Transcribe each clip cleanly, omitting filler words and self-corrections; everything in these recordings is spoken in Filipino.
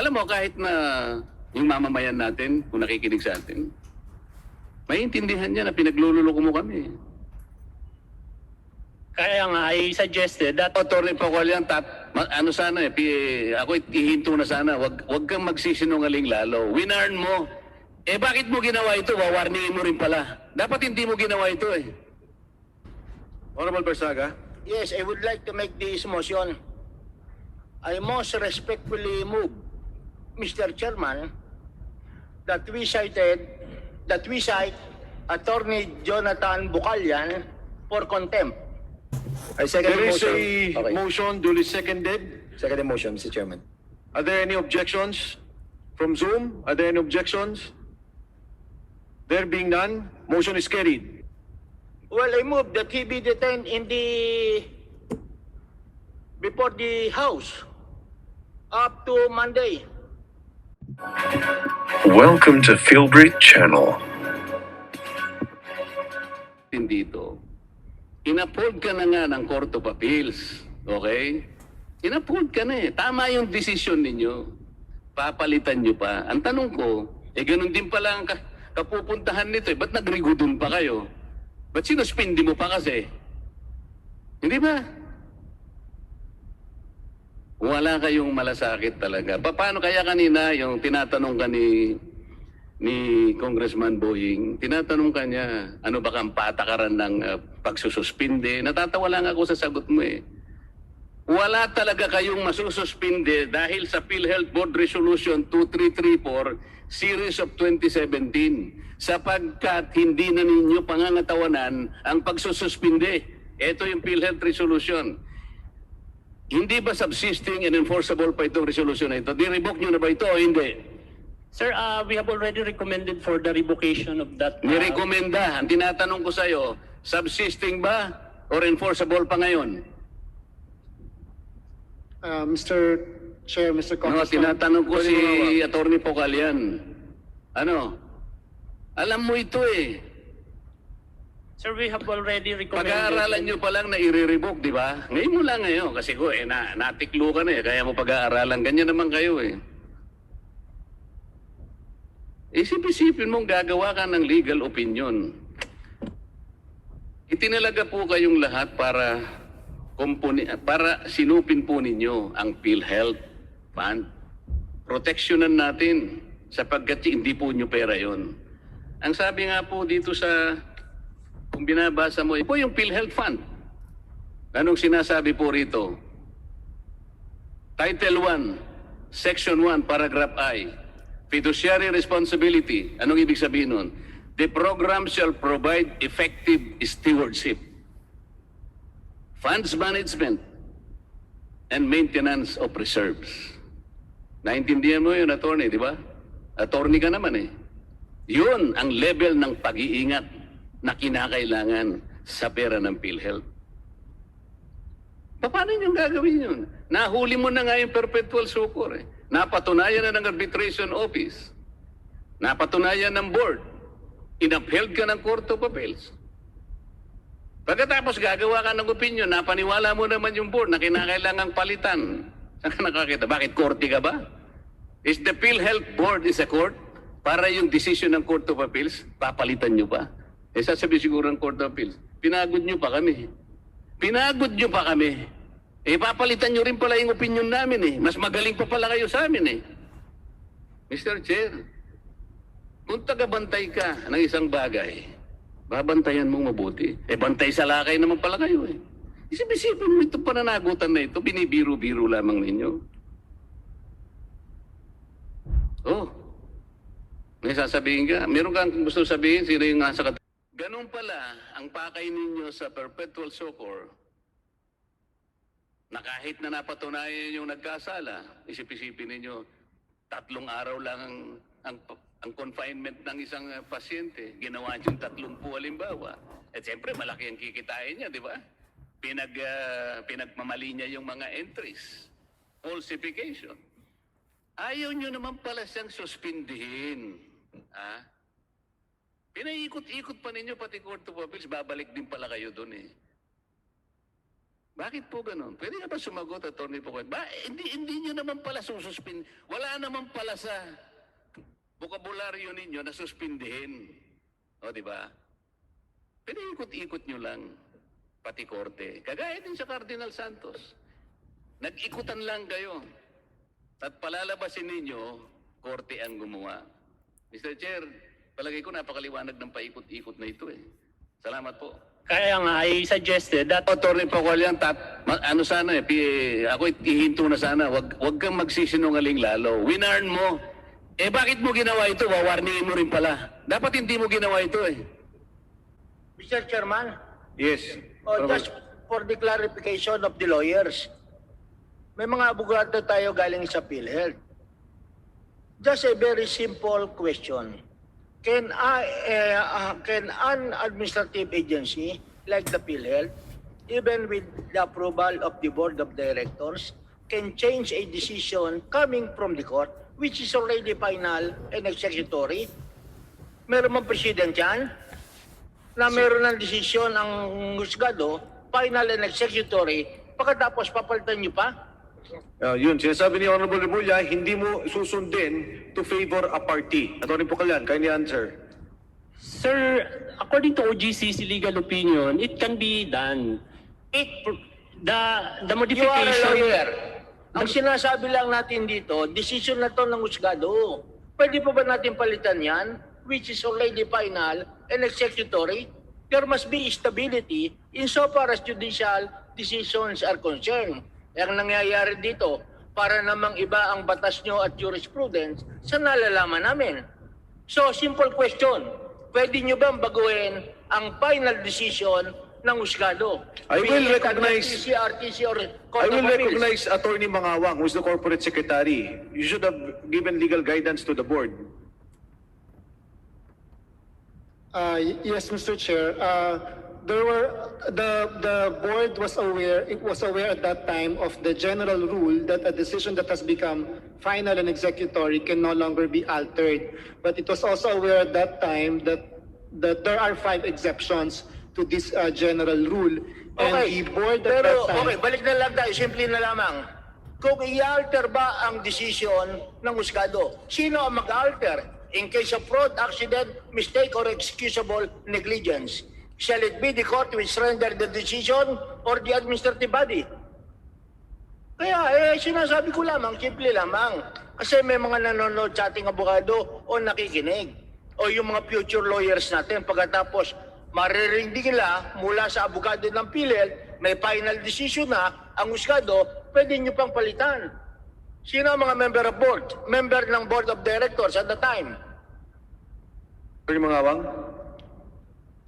Alam mo, kahit na yung mamamayan natin, kung nakikinig sa atin, maintindihan niya na pinaglululoko mo kami. Kaya nga, I suggested that... Attorney Pakualian, ano sana ako ihinto na sana, wag kang magsisinungaling lalo. Winarn mo. Eh bakit mo ginawa ito? Wawarningin mo rin pala. Dapat hindi mo ginawa ito eh. Honorable Barzaga. Yes, I would like to make this motion. I most respectfully move, Mr. Chairman, that we cite Attorney Jonathan Bucalian for contempt. I second There the is motion. a motion duly seconded. Second the motion, Mr. Chairman. Are there any objections from Zoom? Are there any objections? There being none, motion is carried. Well, I move that he be detained before the House up to Monday. Welcome to Philbrit Channel. Dito, in-uphold ka na nga ng Court of Appeals. Okay? In-uphold ka na eh. Tama yung desisyon ninyo. Papalitan nyo pa. Ang tanong ko, ganun din pala ang kapupuntahan nito eh. Ba't nagrigudon pa kayo? Ba't sinuspindi mo pa kasi? Hindi ba? Wala kayong malasakit talaga. Paano kaya kanina yung tinatanong ka ni Congressman Boying, tinatanong ka niya, ano ba kang patakaran ng pagsususpinde? Natatawa lang ako sa sagot mo eh. Wala talaga kayong masususpinde dahil sa Philhealth Board Resolution 2334 Series of 2017 sapagkat hindi na ninyo pangangatawanan ang pagsususpinde. Ito yung Philhealth Resolution. Hindi ba subsisting and enforceable pa itong resolution na ito? Di-revoke nyo na ba ito o hindi? Sir, we have already recommended for the revocation of that... Nirekomenda. Ang tinatanong ko sa'yo, subsisting ba or enforceable pa ngayon? Mr. Chair, Mr. No, Congressman. tinatanong ko si Atty. Pocalian. Ano? Alam mo ito eh. Sir, we have already recommended... Pag-aaralan nyo pa lang na i-revoke, di ba? Ngayon mo lang ngayon. Kasi ko natiklo ka na eh. Kaya mo pag-aaralan. Ganyan naman kayo eh. Isip-isipin mong gagawa ka ng legal opinion. Itinalaga po kayong lahat para sinupin po ninyo ang Philhealth Fund. Proteksyonan natin sapagkat hindi po nyo pera yon. Ang sabi nga po dito kung binabasa mo, po yung Philhealth Fund. Anong sinasabi po rito? Title 1, Section 1, Paragraph I. Fiduciary responsibility. Anong ibig sabihin nun? The program shall provide effective stewardship, funds management, and maintenance of reserves. Naintindihan mo yun, attorney, di ba? Attorney ka naman eh. Yun ang level ng pag-iingat na kinakailangan sa pera ng Philhealth. Paano nyo gagawin yun? Nahuli mo na nga yung perpetual succor eh. Napatunayan na ng arbitration office. Napatunayan ng board. Inapheld ka ng Court of Appeals. Pagkatapos gagawa ka ng opinion, napaniwala mo naman yung board na kinakailangang palitan. Saan ka nakakita? Bakit korte ka ba? Is the Philhealth Board is a court? Para yung decision ng Court of Appeals, papalitan nyo pa. Sasabi siguro ng Court of Appeals, pinagod nyo pa kami. Pinagod nyo pa kami. Papalitan nyo rin pala yung opinion namin eh. Mas magaling pa pala kayo sa amin eh. Mr. Chair, kung tagabantay ka ng isang bagay, babantayan mong mabuti. Bantay sa lakay naman pala kayo eh. Isip-isipin mo ito pananagutan na ito, binibiro-biro lamang ninyo. Oh, may sasabihin ka. Meron kang gusto sabihin, sino yung nasa Ganun pala ang pakay ninyo sa perpetual succor na kahit na napatunayan yung nagkasala, isip-isipin ninyo, 3 araw lang ang confinement ng isang pasyente. Ginawa niyong 30 halimbawa. At siyempre, malaki ang kikitain niya, di ba? Pinagmamali niya yung mga entries. Falsification. Ayaw niyo naman pala siyang suspindihin. Pinaikot-ikot pa ninyo pati Court of Appeals, babalik din pala kayo doon eh. Bakit po ganun? Pwede nga ba sumagot, Atty. Pocoy? Hindi nyo naman pala sususpin. Wala naman pala sa bokabularyo ninyo na suspindihin. O, di ba? Pwede ikot-ikot nyo lang, pati korte. Kagaya din sa Cardinal Santos. Nag-ikutan lang kayo. At palalabasin ninyo, korte ang gumawa. Mr. Chair, palagay ko napakaliwanag ng paikot-ikot na ito eh. Salamat po. Kaya nga, I suggested that Atty. Pocoy, ano sana ako ihinto na sana, wag kang magsisinungaling lalo. Winarn mo. Bakit mo ginawa ito? Wawarningin mo rin pala. Dapat hindi mo ginawa ito eh. Mr. Chairman, Yes. just for the clarification of the lawyers, may mga abogado tayo galing sa Philhealth. Just a very simple question. Can an administrative agency like the Philhealth, even with the approval of the board of directors, can change a decision coming from the court, which is already final and executory? Meron mang president yan na meron ng desisyon ang husgado, final and executory, pagkatapos papalitan nyo pa? Yun, sinasabi ni Honorable Remulla, hindi mo susundin to favor a party. Atty. Pocoy, kindly answer. Sir, according to OGC's legal opinion, it can be done. The You are a modification... lawyer. Ang sinasabi lang natin dito, decision na to ng husgado. Pwede pa ba natin palitan yan? Which is already final and executory? There must be stability insofar as judicial decisions are concerned. Ang nangyayari dito, para namang iba ang batas nyo at jurisprudence sa nalalaman namin. So, simple question. Pwede nyo bang baguhin ang final decision ng husgado? I will recognize- RTC, RTC, or I Court will of Appeals. recognize Attorney Mangawang, who is the corporate secretary. You should have given legal guidance to the board. Yes, Mr. Chair. The board was aware, it was aware at that time of the general rule that a decision that has become final and executory can no longer be altered. But it was also aware at that time that there are 5 exceptions to this general rule. And the board at that time... Okay, balik na lang tayo, simple na lamang. Kung i-alter ba ang decision ng husgado, sino ang mag-alter? In case of fraud, accident, mistake, or excusable negligence, shall it be the court which render the decision or the administrative body? Kaya, sinasabi ko lamang, simple lamang. Kasi may mga nanonood sa ating abogado o nakikinig. O yung mga future lawyers natin, pagkatapos maririnig nila mula sa abogado ng Philhealth, may final decision na, ang husgado, pwede nyo pang palitan. Sino ang mga member of board? Member ng board of directors at the time? Attorney Mangawang?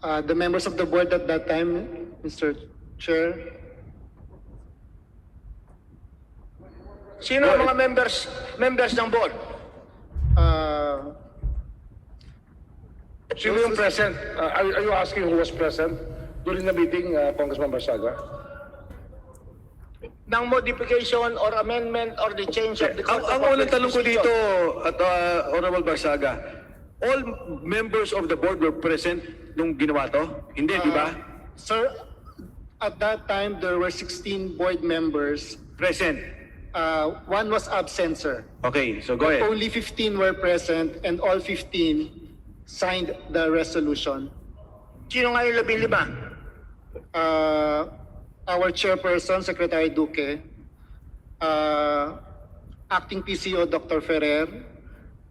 The members of the board at that time, Mr. Chair. Sino ang mga members ng board? Sino yung present? Are you asking who was present during the meeting, Congressman Barzaga? Ng modification or amendment or the change of the Ang unang tanong ko dito, at Honorable Barzaga, all members of the board were present nung ginawa to? Hindi, di ba? Sir, at that time, there were 16 board members. Present. One was absent, sir. Okay, so go ahead. Only 15 were present and all 15 signed the resolution. Sino nga yung 15? Our chairperson, Secretary Duque, acting PCO, Dr. Ferrer,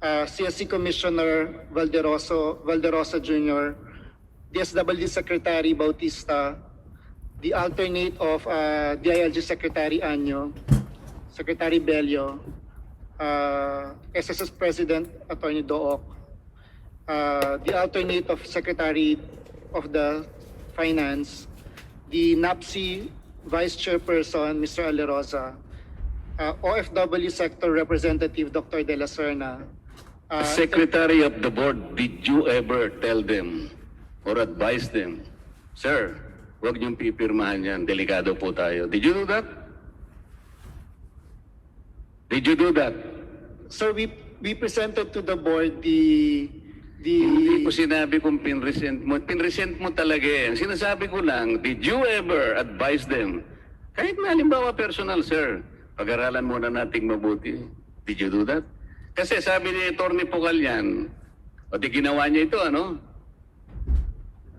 CSC Commissioner Valderosa Jr., DSWD Secretary Bautista, the alternate of DILG Secretary Anyo, Secretary Bello, SSS President Attorney Dook, the alternate of Secretary of the Finance, the NAPSI Vice Chairperson, Mr. Alerosa, OFW Sector Representative, Dr. De La Serna. Secretary of the board, did you ever tell them or advise them, sir, huwag niyong pipirmahan yan, delikado po tayo. Did you do that? Did you do that? Sir, we presented to the board Hindi ko sinabi kung pinresent mo. Pinresent mo talaga eh. Sinasabi ko lang, did you ever advise them? Kahit na halimbawa personal, sir, pag-aralan muna nating mabuti. Did you do that? Kasi sabi ni Atty. Pocal yan, o di ginawa niya ito, ano?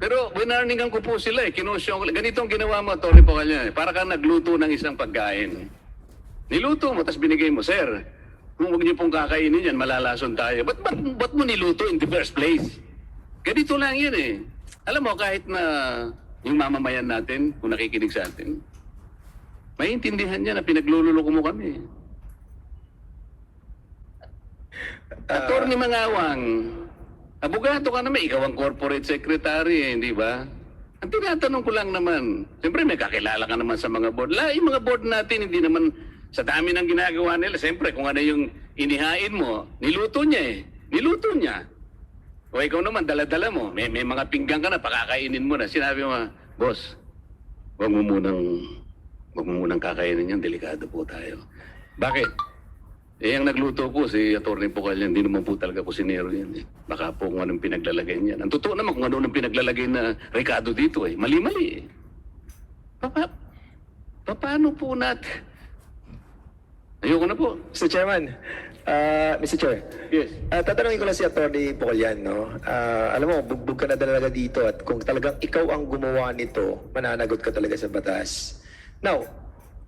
Pero winarningan ko po sila kinusyon ko. Ganito ang ginawa mo, Atty. Pocal yan. Para kang nagluto ng isang pagkain. Niluto mo, tapos binigay mo, sir, kung huwag niyo pong kakainin yan, malalason tayo. Ba't mo niluto in the first place? Ganito lang yan eh. Alam mo, kahit na yung mamamayan natin, kung nakikinig sa atin, maintindihan niya na pinaglululoko mo kami. Atty. Mangawang, abogado ka naman, ikaw ang corporate secretary, hindi ba? Ang tinatanong ko lang naman, siyempre may kakilala ka naman sa mga board. Yung mga board natin, hindi naman sa dami ng ginagawa nila. Siyempre, kung ano yung inihain mo, niluto niya eh. Niluto niya. O ikaw naman, dala-dala mo. May mga pinggan ka na, pakakainin mo na. Sinabi mo, boss, wag mo munang kakainin yan, delikado po tayo. Bakit? Ang nagluto po, si Atty. Pocal yan, hindi naman po talaga kusinero yan. Baka po kung anong pinaglalagay niyan. Ang totoo naman kung anong pinaglalagay na Ricardo dito eh. Mali-mali eh. Paano po natin? Ayoko na po. Mr. Chairman, Mr. Chair. Yes. Tatanungin ko lang si Atty. Pocal yan, no? Alam mo, bugbog ka na talaga dito at kung talagang ikaw ang gumawa nito, mananagot ka talaga sa batas. Now,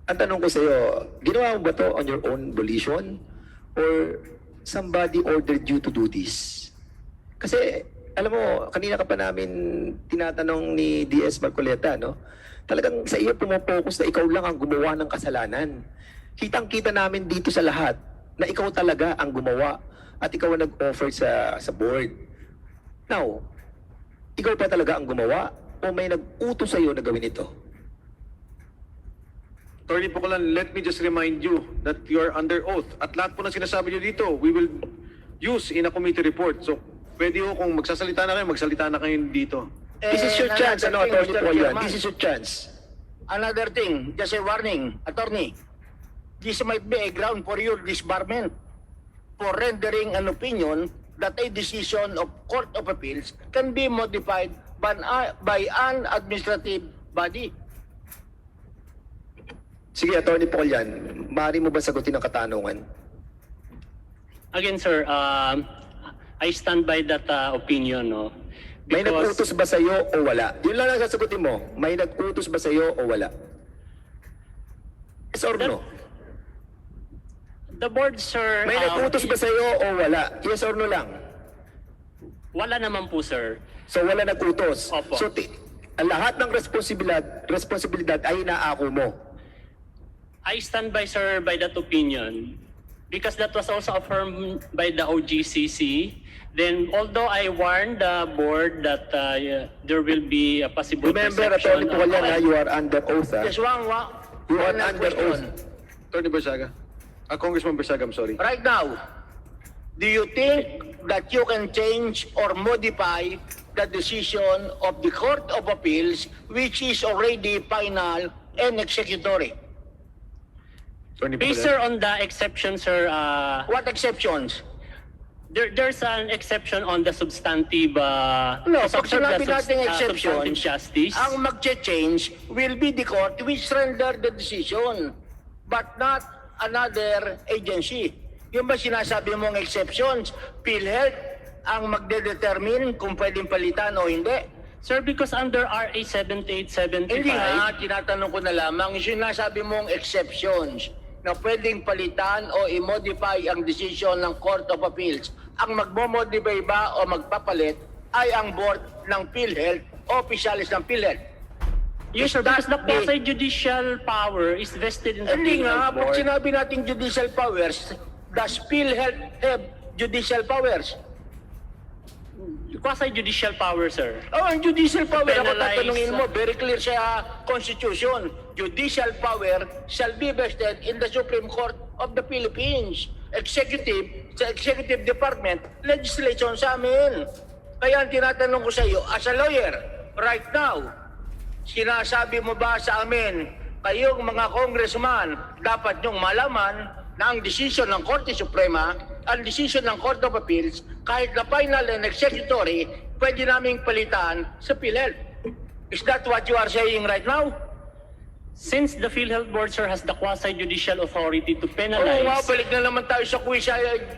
ang tanong ko sa iyo, ginawa mo ba to on your own volition or somebody ordered you to do this? Kasi, alam mo, kanina ka pa namin tinatanong ni DS Marcoleta, no? Talagang sa iyo pumopokus na ikaw lang ang gumawa ng kasalanan. Kitang-kita namin dito sa lahat na ikaw talaga ang gumawa at ikaw ang nag-offer sa board. Now, ikaw pa talaga ang gumawa o may nag-utos sa iyo na gawin ito? Attorney Pocolan, let me just remind you that you are under oath. At lahat po ng sinasabi niyo dito, we will use in a committee report. So, pwede ho kung magsasalita na kayo, magsalita na kayo dito. This is your chance, ano, Attorney Pocolan. This is your chance. Another thing, just a warning, attorney. This might be a ground for your disbarment for rendering an opinion that a decision of Court of Appeals can be modified by an administrative body. Sige, Attorney Pocal yan. Maaari mo ba sagutin ang katanungan? Again, sir, I stand by that opinion, no? May nag-utos ba sa iyo o wala? Yun lang ang sasagutin mo. May nag-utos ba sa iyo o wala? Yes or no? The board, sir... May nag-utos ba sa iyo o wala? Yes or no lang? Wala naman po, sir. So wala nag-utos. Opo. So ang lahat ng responsibilidad ay inaako mo. I stand by, sir, by that opinion because that was also affirmed by the OGCC. Then, although I warned the board that there will be a possible Remember, perception Attorney Pocal yan, you are under oath. Just You are one under question. oath. Attorney Barzaga. Congressman Barzaga, I'm sorry. Right now, do you think that you can change or modify the decision of the Court of Appeals, which is already final and executory? Attorney Based, Pocal. sir, on the exception, sir, What exceptions? there's an exception on the substantive No, to pag observe sinabi the natin substantive exceptions, justice. ang mag-change will be the court which render the decision, but not another agency. Yung ba sinasabi mong exceptions, PhilHealth ang magde-determine kung pwedeng palitan o hindi? Sir, because under RA 7875, Hindi nga, tinatanong ko na lamang, yung sinasabi mong exceptions na pwedeng palitan o i-modify ang decision ng Court of Appeals. Ang magmo-modify ba o magpapalit ay ang board ng PhilHealth o opisyalis ng PhilHealth. yes, sir, because the quasi-judicial power is vested in the Hindi nga, PhilHealth pag board. sinabi natin judicial powers, does PhilHealth have judicial powers? Quasi-judicial power, sir. Oh, ang judicial power, ako Penalize, tatanungin mo, very clear sa Constitution. Judicial power shall be vested in the Supreme Court of the Philippines. Executive, sa Executive Department, legislation sa amin. Kaya ang tinatanong ko sa iyo, as a lawyer, right now, sinasabi mo ba sa amin, kayong mga congressman, dapat nyong malaman na ang desisyon ng Korte Suprema, ang desisyon ng Court of Appeals, kahit na final and executory, pwede naming palitan sa PhilHealth. Is that what you are saying right now? Since the PhilHealth Board, sir, has the quasi-judicial authority to Oo penalize... nga, balik na naman tayo sa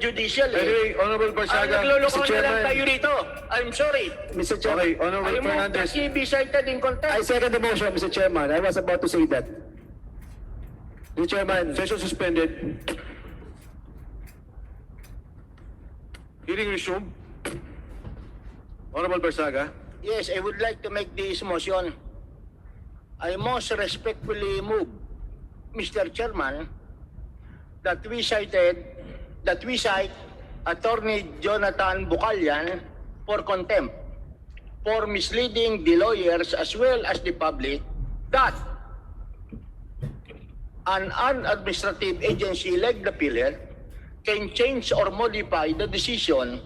judicial eh. Anyway, Honorable Barzaga, Nagluloko Mr. na lang Chairman. tayo rito. I'm sorry. Mr. Chairman, Okay, Honorable I move that Fernandez. he be cited in contempt. I second the motion, Mr. Chairman. I was about to say that. Mr. Chairman, Session suspended. Hearing resumed. Honorable Barzaga. Yes, I would like to make this motion. I most respectfully move, Mr. Chairman, that we cite Attorney Jonathan Bucalian for contempt for misleading the lawyers as well as the public that an administrative agency like the PhilHealth can change or modify the decision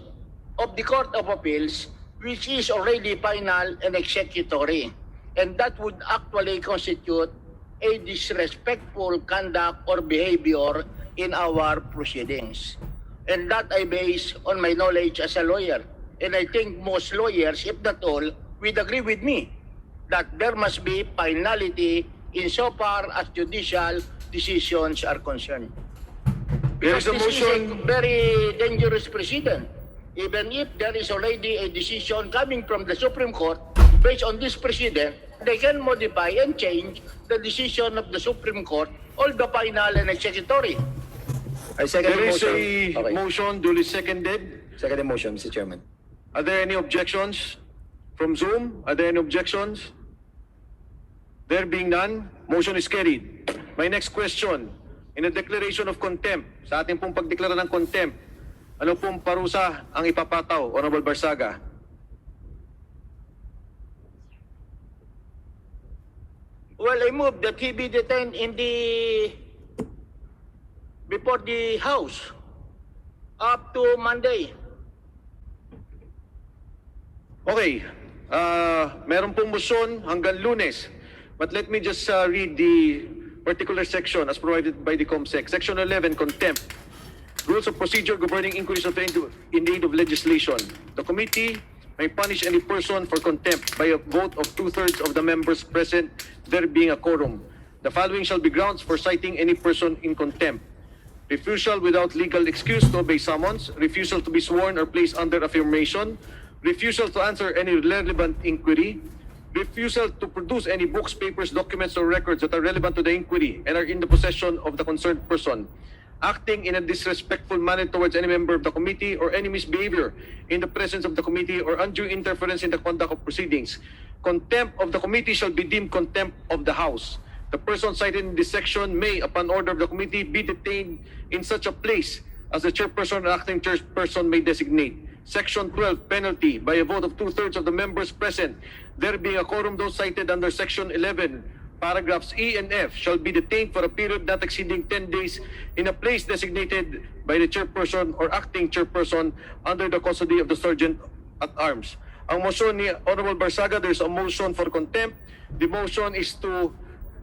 of the Court of Appeals, which is already final and executory. And that would actually constitute a disrespectful conduct or behavior in our proceedings. And that I base on my knowledge as a lawyer. And I think most lawyers, if not all, would agree with me that there must be finality insofar as judicial decisions are concerned. There is a This is motion. a very dangerous precedent. Even if there is already a decision coming from the Supreme Court based on this precedent, they can modify and change the decision of the Supreme Court, all the final and executory. I second There the is motion. a Okay. motion duly seconded. Second the motion, Mr. Chairman. Are there any objections from Zoom? Are there any objections? There being none, motion is carried. My next question, in a declaration of contempt, sa ating pong pagdeklara ng contempt, ano pong parusa ang ipapataw, Honorable Barzaga? Well, I move that he be detained before the House up to Monday. Okay, meron pong motion hanggang Lunes. But let me just read the particular section as provided by the COMSEC. Section 11, Contempt. Rules of procedure governing inquiries in the aid of legislation. The committee may punish any person for contempt by a vote of 2/3 of the members present, there being a quorum. The following shall be grounds for citing any person in contempt: refusal without legal excuse to obey summons, refusal to be sworn or placed under affirmation, refusal to answer any relevant inquiry, refusal to produce any books, papers, documents, or records that are relevant to the inquiry and are in the possession of the concerned person, acting in a disrespectful manner towards any member of the committee, or any misbehavior in the presence of the committee, or undue interference in the conduct of proceedings. Contempt of the committee shall be deemed contempt of the House. The person cited in this section may, upon order of the committee, be detained in such a place as the chairperson or acting chairperson may designate. Section 12, penalty. By a vote of 2/3 of the members present, there being a quorum, those cited under Section 11, paragraphs E and F, shall be detained for a period not exceeding 10 days in a place designated by the chairperson or acting chairperson under the custody of the sergeant at arms. Ang motion ni Honorable Barzaga, there's a motion for contempt. The motion is to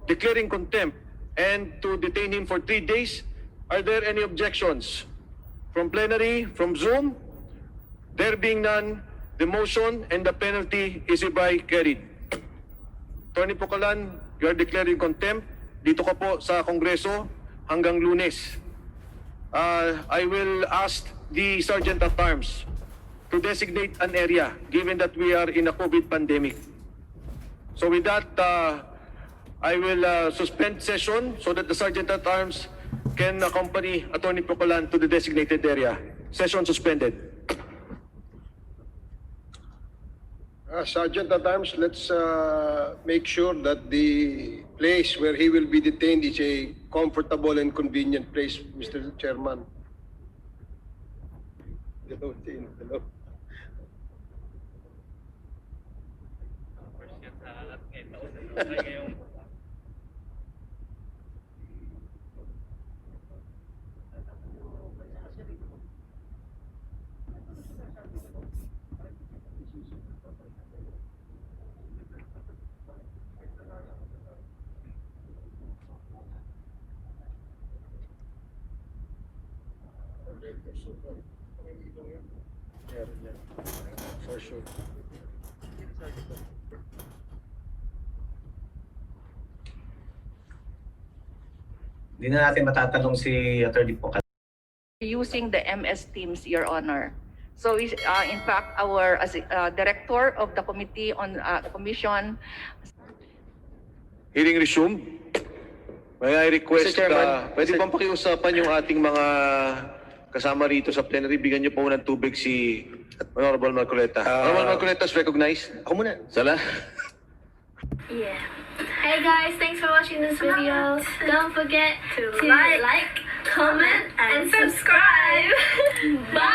declaring contempt and to detain him for 3 days. Are there any objections from plenary, from Zoom? There being none, the motion and the penalty is hereby carried. Attorney Pucalan, you are declaring contempt. Dito ka po sa Kongreso hanggang Lunes. I will ask the Sergeant at Arms to designate an area given that we are in a COVID pandemic. So with that, I will suspend session so that the Sergeant at Arms can accompany Attorney Pucalan to the designated area. Session suspended. Sergeant at Arms, let's make sure that the place where he will be detained is a comfortable and convenient place, Mr. Chairman. Hello, Tin. Hello. For sure. Hindi na natin matatanong si Attorney po. Using the MS Teams, Your Honor. So, in fact, our director of the committee on commission. Hearing resumed. May I request, Mr. Chairman, pwede bang pakiusapan yung ating mga kasama rito sa plenary? Bigyan niyo po ng tubig si Honorable Marcoleta. Honorable Marcoleta is recognized. Ako muna. Sala. Yeah. Hey guys, thanks for watching this video. Don't forget to like, comment, and subscribe. Bye!